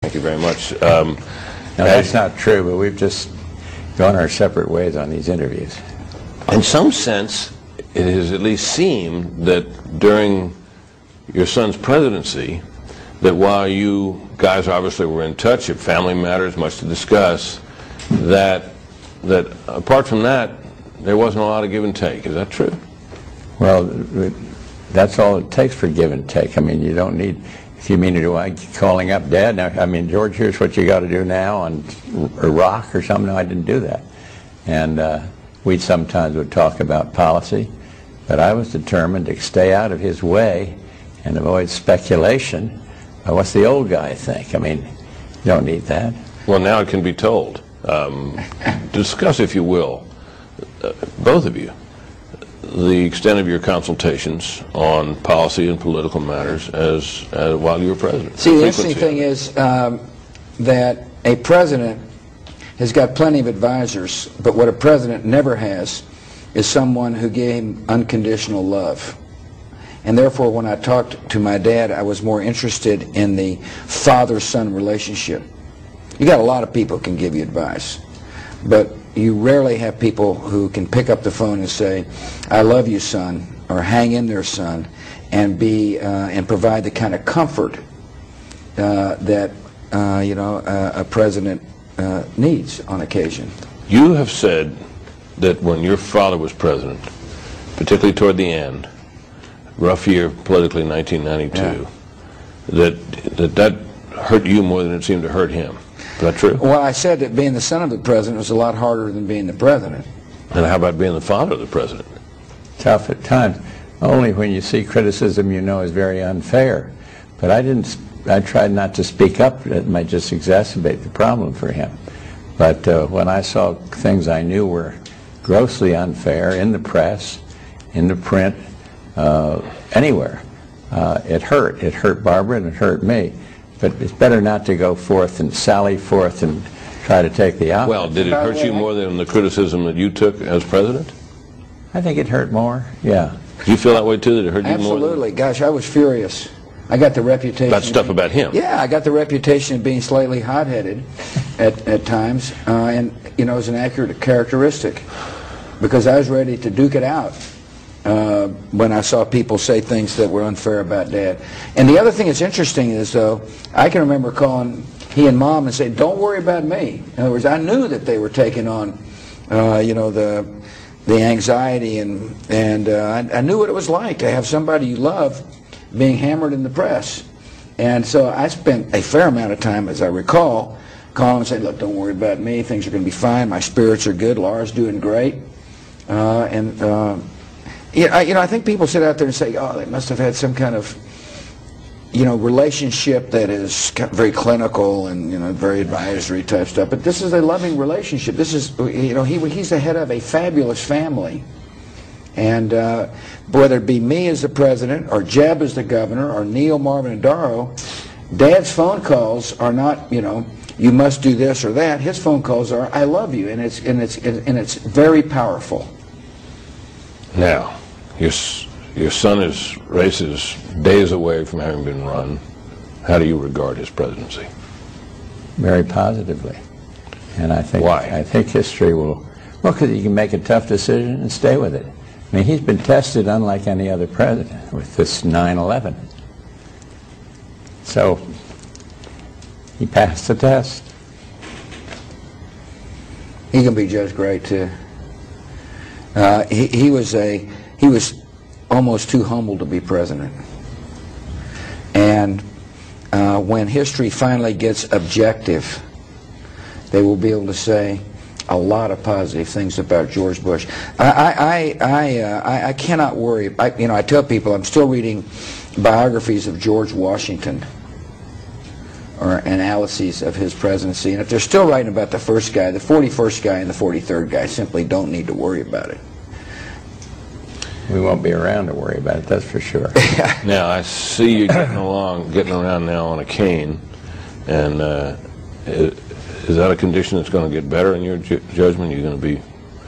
Thank you very much. No, that's not true, but we've just gone our separate ways on these interviews. In some sense, it has at least seemed that during your son's presidency, that while you guys obviously were in touch of family matters, much to discuss, that apart from that, there wasn't a lot of give and take. Is that true? Well, that's all it takes for give and take. I mean, you don't need, if you mean, do I calling up Dad? Now, I mean, George, here's what you got to do now on Iraq or something. No, I didn't do that. And we sometimes would talk about policy, but I was determined to stay out of his way and avoid speculation. What's the old guy think? I mean, you don't need that. Well, now it can be told. Discuss, if you will, both of you, the extent of your consultations on policy and political matters while you were president. See, the interesting thing is that a president has got plenty of advisors, but what a president never has is someone who gave him unconditional love. And therefore, when I talked to my dad, I was more interested in the father-son relationship. You got a lot of people who can give you advice, but you rarely have people who can pick up the phone and say, "I love you, son," or "Hang in there, son," and provide the kind of comfort that a president needs on occasion. You have said that when your father was president, particularly toward the end, rough year politically, 1992, that hurt you more than it seemed to hurt him. Is that true? Well, I said that being the son of the president was a lot harder than being the president. And how about being the father of the president? Tough at times. Only when you see criticism you know is very unfair. But I tried not to speak up. It might just exacerbate the problem for him. But when I saw things I knew were grossly unfair in the press, in the print, anywhere, it hurt. It hurt Barbara and it hurt me. But it's better not to go forth and sally forth and try to take the opposite. Well, did it hurt you more than the criticism that you took as president? I think it hurt more, yeah. Do you feel that way too, that it hurt you more? Absolutely. Gosh, I was furious. I got the reputation... About stuff about him? Yeah, I got the reputation of being slightly hot-headed at times, and, you know, it was an accurate characteristic, because I was ready to duke it out when I saw people say things that were unfair about Dad. And the other thing that's interesting is, though, I can remember calling he and Mom and saying, "Don't worry about me." In other words, I knew that they were taking on, the anxiety, and I knew what it was like to have somebody you love being hammered in the press. And so I spent a fair amount of time, as I recall, calling and saying, "Look, don't worry about me. Things are going to be fine. My spirits are good. Laura's doing great." I think people sit out there and say, "Oh, they must have had some kind of, relationship that is very clinical and, very advisory type stuff." But this is a loving relationship. This is, he's the head of a fabulous family. And whether it be me as the president, or Jeb as the governor, or Neil, Marvin, and Darrow, Dad's phone calls are not, "You must do this or that." His phone calls are, "I love you," and it's very powerful. Now, your son races days away from having been run. How do you regard his presidency? Very positively. And I think, why? I think history will, because you can make a tough decision and stay with it. I mean, he's been tested unlike any other president with this 9/11. So he passed the test. He can be just great too. He was almost too humble to be president. And when history finally gets objective, they will be able to say a lot of positive things about George Bush. I cannot worry. I tell people I'm still reading biographies of George Washington, or analyses of his presidency, and if they're still writing about the first guy, the 41st guy and the 43rd guy simply don't need to worry about it. We won't be around to worry about it, that's for sure. Now, I see you getting around now on a cane, and is that a condition that's going to get better in your judgment? You're going to be,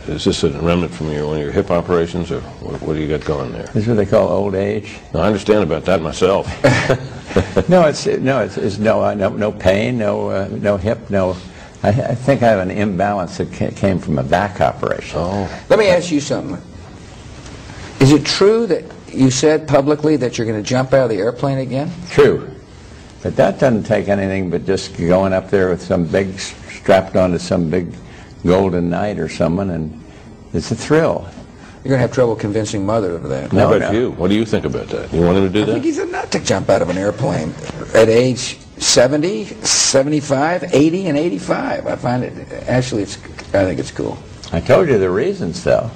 is this a remnant from one of your hip operations, or what do you got going there? This is what they call old age. No, I understand about that myself. No, it's no pain, no hip, no. I think I have an imbalance that came from a back operation. Oh. Let me ask you something. Is it true that you said publicly that you're going to jump out of the airplane again? True. But that doesn't take anything but just going up there with some big, strapped onto some big golden knight or someone, and it's a thrill. You're going to have trouble convincing Mother of that. How about you? What do you think about that? You want him to do I think that? he's a nut to jump out of an airplane at age 70, 75, 80, and 85. I find it, actually, I think it's cool. I told you the reasons, though.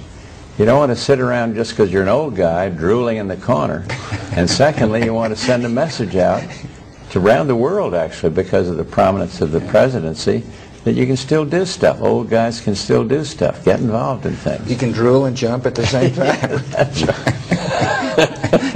You don't want to sit around just because you're an old guy drooling in the corner. And secondly, you want to send a message out to around the world, actually, because of the prominence of the presidency, that you can still do stuff. Old guys can still do stuff. Get involved in things. You can drool and jump at the same time. That's right.